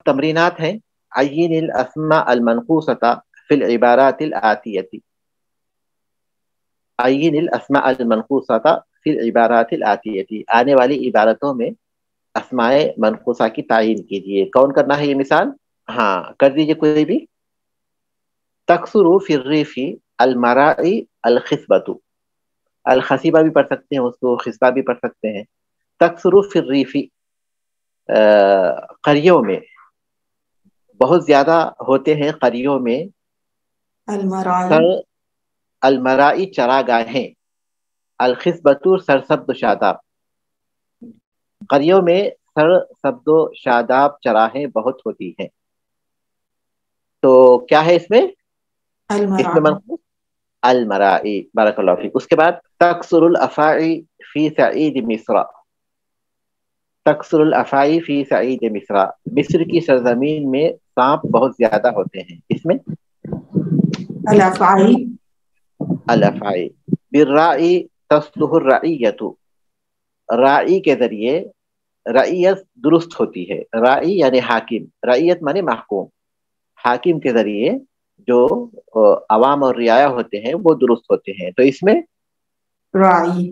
تمرینات ہیں. عین الاسماء المنقوصة فی العبارات الآتیة. عین الاسماء المنقوصة فی العبارات الآتیة. آنے والی عبارتوں میں اسماء منقوصہ کی تعین کیجیے. کون کرنا ہے یہ مثال؟ ہاں کر دیجیے کوئی بھی. تکثر فی الریف المرائی الخصبۃ. الخصیبہ بھی پڑھ سکتے ہیں اس کو، خصبہ بھی پڑھ سکتے ہیں. تکثر فی الریف قریوں میں بہت زیادہ ہوتے ہیں، قریوں میں. المرائی المرائی چراگاہیں، الخصبۃ سرسبز و شاداب. قریوں میں سرسبز و شاداب چراہیں بہت ہوتی ہیں. تو کیا ہے اس میں المرائی منقوص؟ المرائی. بارک اللہ فیک. اس کے بعد تکثر الافاعی فی سعید مصر. تکثر الافاعی فی سعید مصر. مصر کی سرزمین میں سانپ بہت زیادہ ہوتے ہیں. اس میں الافعی الافاعی. بالرائی تصلح الرعیت. رائی کے ذریعے رعیت درست ہوتی ہے. رائی یعنی حاکم، رعیت مانے محکوم. حاکم کے ذریعے جو عوام اور رعایا ہوتے ہیں وہ درست ہوتے ہیں. تو اس میں رائی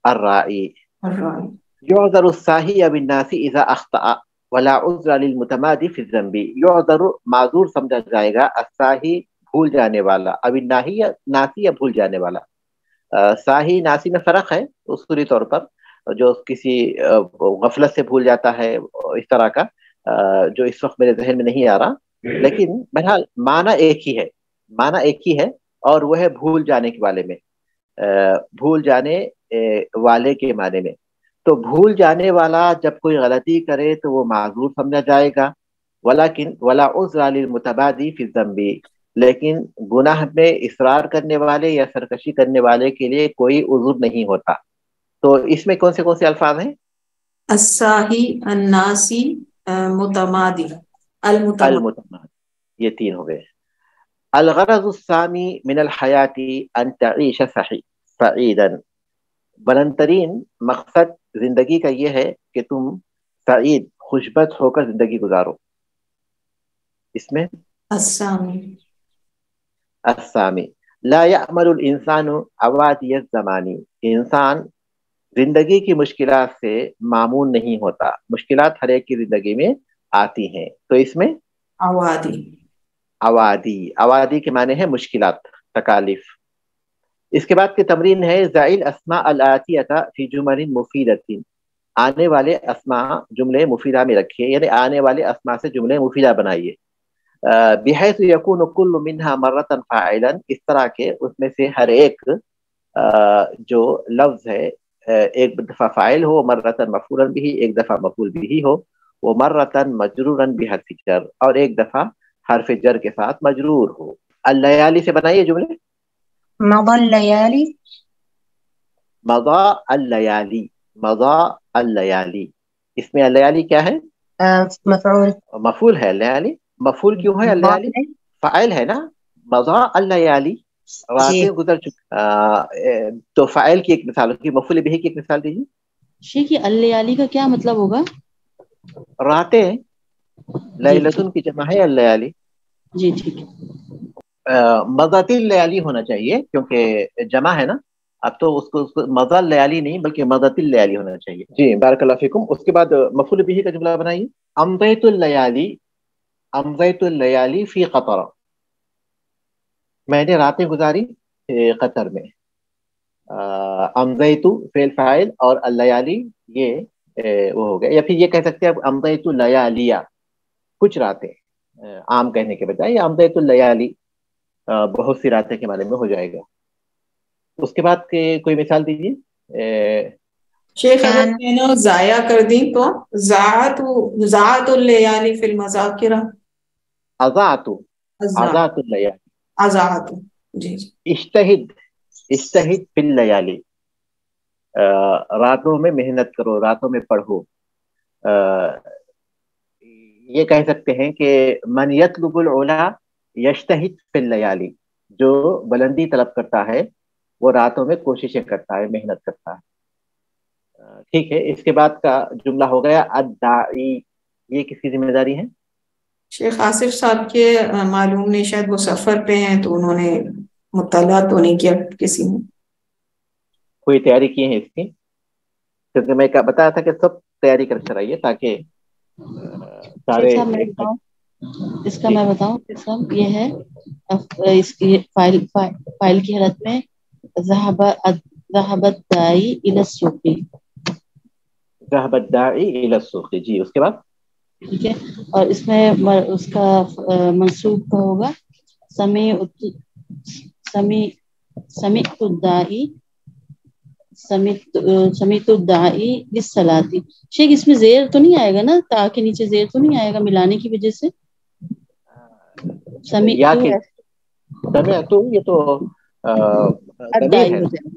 الرائی. الرائی یعذر الساہی بالناس اذا اخطأ ولا عذر للمتمادی فی الذنب. یعذر معذور سمجھا جائے گا، الساہی بھول جانے والا، اب ناہی ناسی یا بھول جانے والا. ساہی ناسی میں فرق ہے اصولی طور پر. جو کسی غفلت سے بھول جاتا ہے اس طرح کا، جو اس وقت میرے ذہن میں نہیں آ رہا، لیکن بہرحال معنی ایک ہی ہے. معنی ایک ہی ہے اور وہ ہے بھول جانے کے والے میں، بھول جانے والے کے معنی میں. تو بھول جانے والا جب کوئی غلطی کرے تو وہ معذور سمجھا جائے گا. ولیکن ولا عذر للمتبادی فی الذنب. لیکن گناہ میں اصرار کرنے والے یا سرکشی کرنے والے کے لیے کوئی عذر نہیں ہوتا. تو اس میں کون سے الفاظ ہیں؟ الساہی، الناسی، متمادی، المتمادی. المتماد. یہ تین ہو گئے. الغرض الثانی من الحیات ان تعیش سعیدا. بلند ترین مقصد زندگی کا یہ ہے کہ تم سعید، خوشبخت ہو کر زندگی گزارو. اس میں السامی السامی. لا یعمل الانسان عوادی الزمانی. انسان زندگی کی مشکلات سے معمون نہیں ہوتا. مشکلات ہر ایک کی زندگی میں آتی ہیں. تو اس میں عوادی عوادی کے معنی ہے مشکلات، تکالیف. اس کے بعد کی تمرین ہے زائل اسماء الآتیۃ فی جمل مفیدۃ. آنے والے اسماء جملے مفیدہ میں رکھیے، یعنی آنے والے اسماء سے جملے مفیدہ بنائیے. بحیث یکون کل منہا مرۃ فاعلا. اس طرح کے اس میں سے ہر ایک جو لفظ ہے ایک دفعہ فاعل ہو، مرۃ مفعولا بھی، ایک دفعہ مفعول بھی ہو، وہ مرۃ مجرورا بحرف جر، اور ایک دفعہ حرف جر کے ساتھ مجرور ہو. اللیالی سے بنائیے جملے. مضى الليالي. مضى اللیالی. مضى اللیالی. اس میں اللیالی کیا ہے؟ مفعول. مفعول ہے. اللیالی مفعول کیوں ہے؟ اللیالی فاعل ہے نا. مضى اللیالی، راتیں گزر چکی. تو فاعل کی ایک مثال ہوگی، مفعول بھی کی ایک مثال دیجیے. شیخ یہ اللیالی کا کیا مطلب ہوگا؟ راتیں. لیلتن کی جمع ہے اللیالی. جی ٹھیک ہے. مضت اللیالی ہونا چاہیے کیونکہ جمع ہے نا. اب تو اس کو مضى اللیالی نہیں بلکہ مضت اللیالی ہونا چاہیے. جی بارک اللہ فیکم. اس کے بعد مفعول بھی کا جملہ بنائیے. امضیت اللیالی، امضیت اللیالی فی قطر. میں نے راتیں گزاری قطر میں. امضیت فعل فاعل اور اللیالی یہ وہ ہو گیا. یا پھر یہ کہہ سکتے ہیں امضیت اللیالیہ، کچھ راتیں. عام کہنے کے بجائے امضیت اللیالی بہت سی راتیں کے معنی میں ہو جائے گا. اس کے بعد کوئی مثال دیجیے. شیخ اگر میں ضائع کر دیں تو ضاعت اللیالی فی المذاکرہ. اضاعت اللیالی. اضاعت. جی اجتہد فی اللیالی. راتوں میں محنت کرو، راتوں میں پڑھو. یہ کہہ سکتے ہیں کہ من یطلب العلا یجتہد فی اللیالی. جو بلندی طلب کرتا ہے وہ راتوں میں کوششیں کرتا ہے، محنت کرتا ہے. ٹھیک ہے. اس کے بعد کا جملہ ہو گیا الداعی یہ کس کی ذمہ داری ہے؟ شیخ آصف صاحب کے معلوم نہیں، شاید وہ سفر پہ ہیں تو انہوں نے مطالعہ تو نہیں کیا کسی نے. کوئی تیاری کی ہے اس کی؟ کیونکہ میں بتایا تھا کہ سب تیاری کر کر آئیے تاکہ سارے شیخ صاحب میں ایک بتاؤں، اس کا جی میں بتاؤں شیخ صاحب، یہ ہے اس کی فائل کی حالت میں ذهبت دائی الى السوق، ذهب الداعی الى السوق. جی اس کے بعد ٹھیک ہے. اور اس میں اس کا منصوب کا ہوگا سمیت الداعی سمیت الداعی للصلاۃ. شیخ اس میں زیر تو نہیں آئے گا نا؟ تا کے نیچے زیر تو نہیں آئے گا ملانے کی وجہ سے؟ یا سمیت کہ سمعت یہ تو ضمیر الداعی ہے، ہو جائے گا.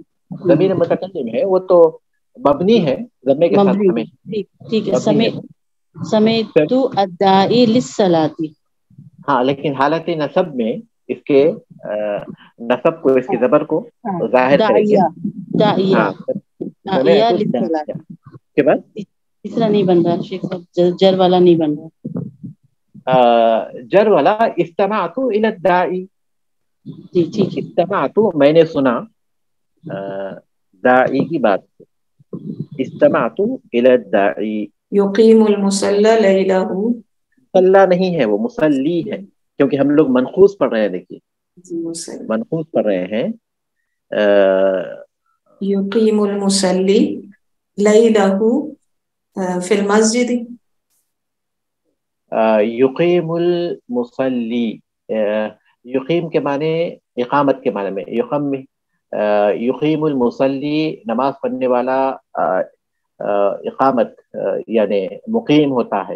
ضمیر متکلم ہے، وہ تو مبنی ہے ضمے کے ساتھ مبنی، ہمیشہ ٹھیک ہے. مبنی ہے. سمیت الداعی للصلاۃ. ہاں لیکن حالت نصب میں اس کے نصب کو، اس کے زبر کو ظاہر کریں گے. داعیہ داعیہ ہاں داعیہ سمعت للصلاۃ. الداعیہ کے بعد تیسرا نہیں بن رہا شیخ صاحب، جر والا نہیں بن رہا. جر والا استمعت الى الداعی. جی ٹھیک ہے. استمعت میں نے سنا داعی کی بات. استمعت الى الداعی. یقیم المصلی لیلہ. مصلی نہیں ہے، وہ مصلی ہے کیونکہ ہم لوگ منقوص پڑھ رہے ہیں. دیکھیے منقوص پڑھ رہے ہیں. یقیم المصلی لیلہ فی المسجد. یقیم المصلی، یقیم کے معنی اقامت کے معنی میں یقیم المصلی نماز پڑھنے والا اقامت یعنی مقیم ہوتا ہے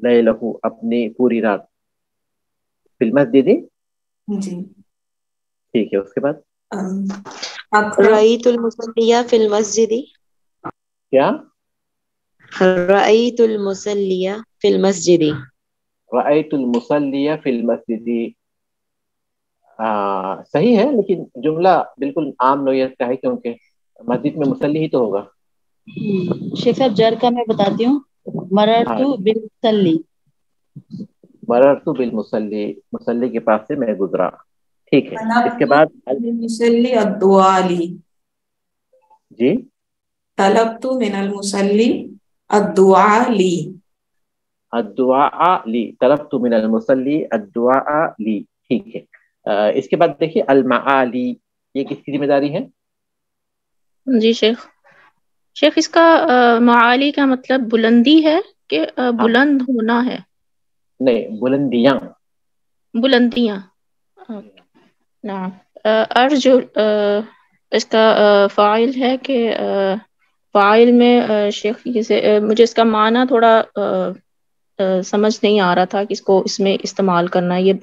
لیلہ اپنی پوری رات فی المسجد. جی ٹھیک ہے. اس کے بعد رأيت المصلي في المسجد. کیا؟ رأيت المصلي في المسجد. رأيت المصلي في المسجد. صحیح ہے لیکن جملہ بالکل عام نوعیت کا ہے کیونکہ مسجد میں مصلی ہی تو ہوگا. شیخ صاحب جر کا میں بتاتی ہوں. مررت ہاں بالمصلی. مررت بالمصلی، مصلی کے پاس سے میں گزرا. ٹھیک ہے. اس کے طلبت بعد للمصلی الدعاء لی. جی طلبت من المصلی الدعاء لی. الدعاء لی، طلبت من المصلی الدعاء لی. ٹھیک ہے. اس کے بعد دیکھیے المعالی، یہ کس کی ذمہ داری ہے؟ جی شیخ اس کا معالی کا مطلب بلندی ہے کہ ہاں بلند ہونا ہے؟ نہیں، بلندیاں. بلندیاں. نعم. ارجو اس کا فاعل ہے کہ فاعل میں شیخ مجھے اس کا معنی تھوڑا سمجھ نہیں آ رہا تھا کہ اس کو اس میں استعمال کرنا ہے. یہ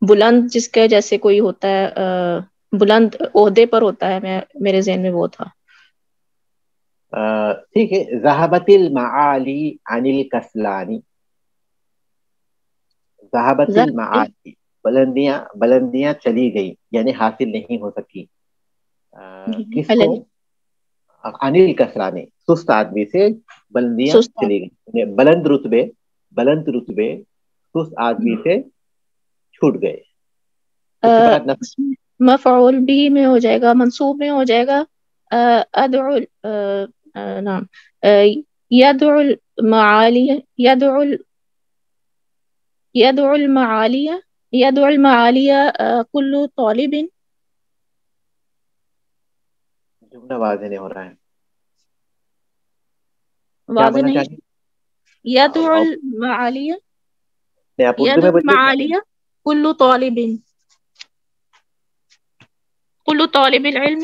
بلند جس کے جیسے کوئی ہوتا ہے، بلند عہدے پر ہوتا ہے، میرے ذہن میں وہ تھا. ٹھیک ہے. ذهبت المعالی عن الکسلان. ذهبت المعالی، بلندیاں چلی گئی یعنی حاصل نہیں ہو سکی. کس کو؟ عن الکسلان، سست آدمی سے بلندیاں سست. چلی گئی. بلند رتبے سست آدمی سے چھوٹ گئے. اس کے بعد مفعول بھی میں ہو جائے گا، منصوب میں ہو جائے گا. ادعو نعم يدعو المعالي يدعو المعالي كل طالب. جملہ واضح نہیں ہو رہا ہے. کیا واضح بولنا نہیں. چاہیے؟ يدعو المعالي آپ اردو میں يدعو بولیے. المعالي كل طالب، كل طالب العلم.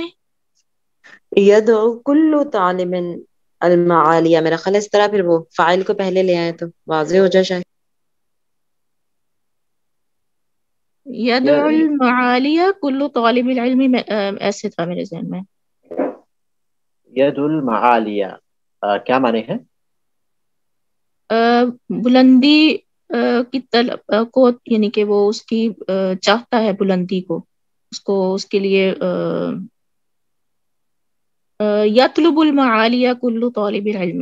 يدعو كل طالب المعالیہ. میرا خیال اس طرح پھر وہ فاعل کو پہلے لے آئے تو واضح ہو جائے شاید. يدعو المعالي كل طالب العلم میں ایسے تھا میرے ذہن میں. ید المعالیہ کیا معنی ہے؟ بلندی کی طلب کو، یعنی کہ وہ اس کی چاہتا ہے بلندی کو، اس کے لیے یطلب المعالی کل طالب العلم.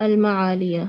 المعالية.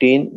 3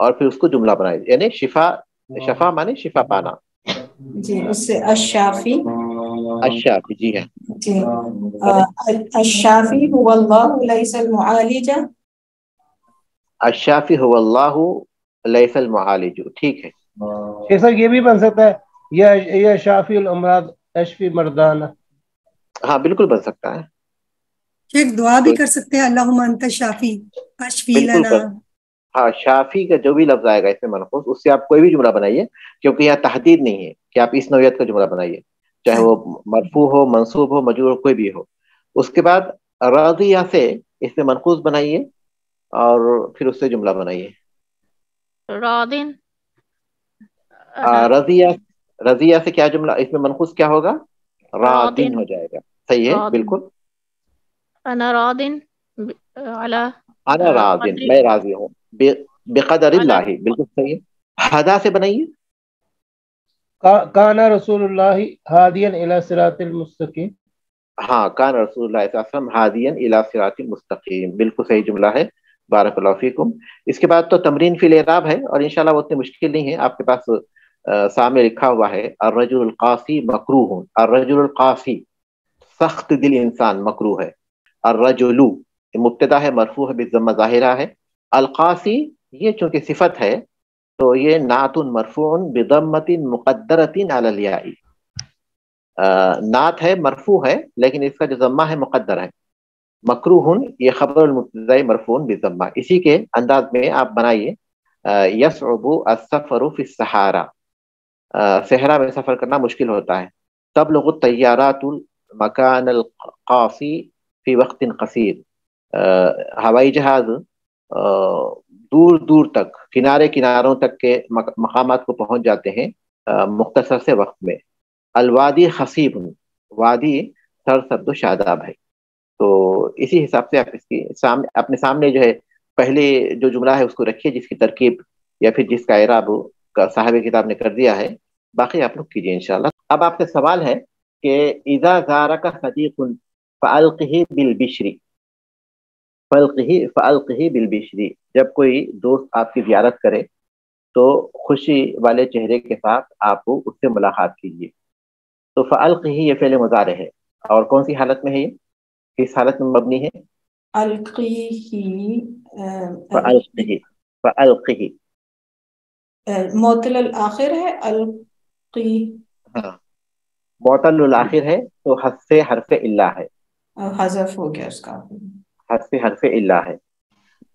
اور پھر اس کو جملہ بنائیے، یعنی شفا مانے شفا پانا. جی اس سے الشافی. الشافی، جی ہے. جی الشافی هو اللہ لیس المعالج. الشافی هو اللہ لیس المعالج، ٹھیک ہے. شیخ صاحب یہ بھی بن سکتا ہے یا شافی الامراض اشفی مردان. ہاں بالکل بن سکتا ہے. شیخ دعا بھی کر سکتے ہیں اللہم انت شافی اشفی بالکل لنا. ہاں شافی کا جو بھی لفظ آئے گا اس میں منقوص، اس سے آپ کوئی بھی جملہ بنائیے، کیونکہ یہاں تحدید نہیں ہے کہ آپ اس نوعیت کا جملہ بنائیے، چاہے وہ مرفوع ہو، منصوب ہو، مجرور ہو، کوئی بھی ہو. اس کے بعد راضیہ سے اس میں منقوص بنائیے اور پھر اس سے جملہ بنائیے. راضٍ. رضیہ سے کیا جملہ اس میں منقوص کیا ہوگا؟ راضٍ ہو جائے گا. صحیح ہے راضٍ. بالکل. انا راضٍ علی انا راضٍ، میں راضی ہوں بقدر اللہ، بالکل صحیح ہے. ہدا سے بنائیے. کان رسول اللہ ہادیا الی صراط المستقیم. ہاں کان رسول اللہ صلی اللہ علیہ وسلم ہادیا الی صراط المستقیم، بالکل صحیح جملہ ہے. بارک اللہ فیکم. اس کے بعد تو تمرین فی الاعراب ہے، اور انشاءاللہ وہ اتنی مشکل نہیں ہے. آپ کے پاس سامنے لکھا ہوا ہے الرجل القاسی مکروہ. الرجل القاسی سخت دل انسان مکروہ ہے. الرجل مبتدا ہے، مرفوع ہے بالضمہ ظاہرہ ہے. القاسی یہ چونکہ صفت ہے تو یہ نعت مرفوع بضمۃ مقدرۃ علی الیاء. نعت ہے، مرفوع ہے، لیکن اس کا جو ضمہ ہے مقدر ہے. مکروہ یہ خبر المبتدا مرفوع بالضمہ. اسی کے انداز میں آپ بنائیے یصعب السفر فی الصحارا. صحرا میں سفر کرنا مشکل ہوتا ہے. تبلغ الطیارات المکان القاصی فی وقت قصیر. ہوائی جہاز دور دور تک، کناروں تک کے مقامات کو پہنچ جاتے ہیں مختصر سے وقت میں. الوادی خصیب، وادی سرسبز و شاداب ہے. تو اسی حساب سے آپ اس کی اپنے سامنے جو ہے پہلے جو جملہ ہے اس کو رکھیے، جس کی ترکیب یا پھر جس کا اعراب کا صاحب کتاب نے کر دیا ہے. باقی آپ لوگ کیجیے انشاءاللہ. اب آپ سے سوال ہے کہ اذا زارک صدیق فالقہ بالبشر. فالقہ بالبشر، جب کوئی دوست آپ کی زیارت کرے تو خوشی والے چہرے کے ساتھ آپ اس سے ملاقات کیجیے. تو فالقہ یہ فعل مضارع ہے، اور کون سی حالت میں ہے؟ یہ کس حالت میں مبنی ہے؟ فالقہ معطل الآخر ہے. القی ہاں معطل الآخر ہے تو حذف الا ہے، حذف ہو گیا اس کا. حرف الا ہے.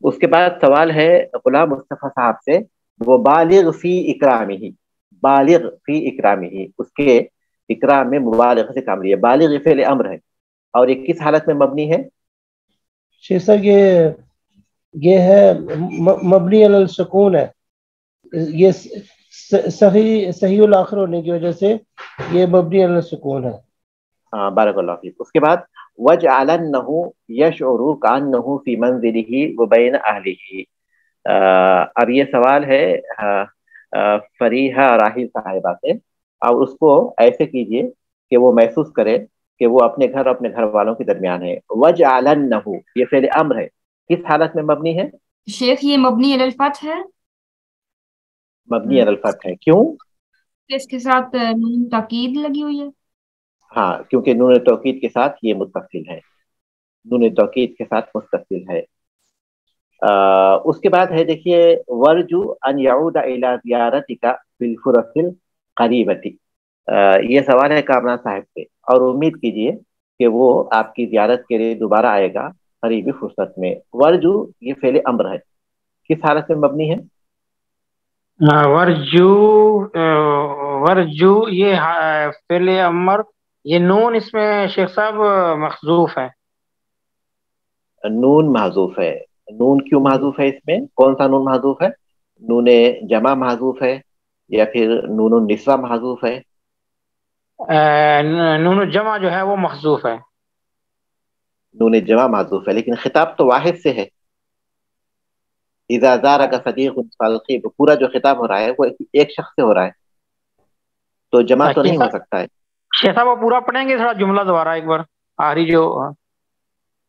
اس کے بعد سوال ہے غلام مصطفیٰ صاحب سے، وہ بالغ فی اکرامہ. بالغ فی اکرامہ، اس کے اکرام میں مبالغہ سے کام لیا. بالغ فعل امر ہے، اور یہ کس حالت میں مبنی ہے؟ شیخ صاحب یہ ہے مبنی علی السکون ہے. یہ صحیح الاخر ہونے کی وجہ سے یہ مبنی علی السکون ہے. ہاں بارک اللہ فیک. اس کے بعد وجعلنہ یشعر کانہ فی منزلہ وبین اہلہ. اب یہ سوال ہے فریحہ راہی صاحبہ سے، اور اس کو ایسے کیجئے کہ وہ محسوس کرے کہ وہ اپنے گھر اپنے گھر والوں کے درمیان ہے. وجعلنہ یہ فعل امر ہے، کس حالت میں مبنی ہے؟ شیخ یہ مبنی علی الفتح ہے. مبنی علی الفتح ہے. کیوں؟ اس کے ساتھ نون تاکید لگی ہوئی ہے. ہاں کیونکہ نون توکید کے ساتھ یہ متصل ہے، نون توکید کے ساتھ متصل ہے. اس کے بعد ہے دیکھیے ورجو ان یعود الی زیارتک فی الفرص القریبۃ. یہ سوال ہے کامران صاحب سے، اور امید کیجئے کہ وہ آپ کی زیارت کے لیے دوبارہ آئے گا قریبی فرصت میں. ورجو یہ فعل امر ہے، کس حالت میں مبنی ہے؟ ورجو یہ فعل امر، یہ نون اس میں شیخ صاحب محذوف ہے. نون محذوف ہے. نون کیوں محذوف ہے؟ اس میں کون سا نون محذوف ہے؟ نون جمع محذوف ہے یا پھر نون النسوہ محذوف ہے؟ نون الجمع جو ہے وہ محذوف ہے. نون جمع محذوف ہے، لیکن خطاب تو واحد سے ہے. اذا زارک صدیق فالقہ، پورا جو خطاب ہو رہا ہے وہ ایک شخص سے ہو رہا ہے، تو جمع تو نہیں ہو سکتا ہے. شیخ صاحب وہ پورا پڑھیں گے تھوڑا جملہ دوبارہ ایک بار آخری جو